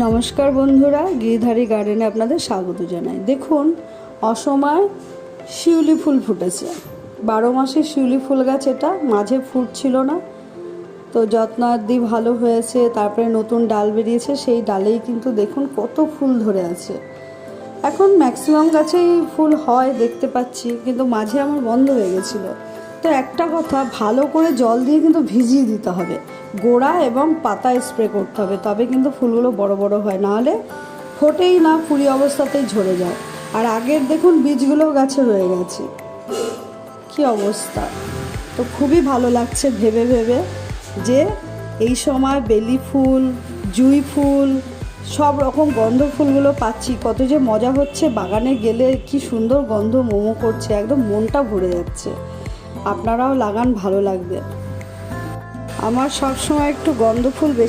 নমস্কার বন্ধুরা, গিরিধারী গার্ডেনে আপনাদের স্বাগত জানাই। দেখুন, অসময় শিউলি ফুল ফুটেছে। 12 মাসের শিউলি ফুল গাছ এটা, মাঝে ফুটছিল না, তো যত্নাদি ভালো হয়েছে, তারপরে নতুন ডাল বেরিয়েছে, সেই ডালেই কিন্তু দেখুন কত ফুল ধরে আছে। এখন ম্যাক্সিমাম গাছেই ফুল হয় দেখতে পাচ্ছি, কিন্তু মাঝে আমার বন্ধ হয়ে গেছিলো। তো একটা কথা, ভালো করে জল দিয়ে কিন্তু ভিজিয়ে দিতে হবে, গোড়া এবং পাতা স্প্রে করতে হবে, তবে কিন্তু ফুলগুলো বড় বড় হয়, নাহলে ফোটেই না, কুড়ি অবস্থাতেই ঝরে যায়। আর আগের দেখুন বীজগুলো গাছে রয়ে গেছে, কি অবস্থা। তো খুবই ভালো লাগছে ভেবে ভেবে যে এই সময় বেলি ফুল, জুঁই ফুল, সব রকম গন্ধ ফুলগুলো পাচ্ছি, কত যে মজা হচ্ছে। বাগানে গেলে কি সুন্দর গন্ধ মোমো করছে, একদম মনটা ভরে যাচ্ছে। আপনারাও লাগান, ভালো লাগবে। আমার সব সময় একটু গন্ধ ফুল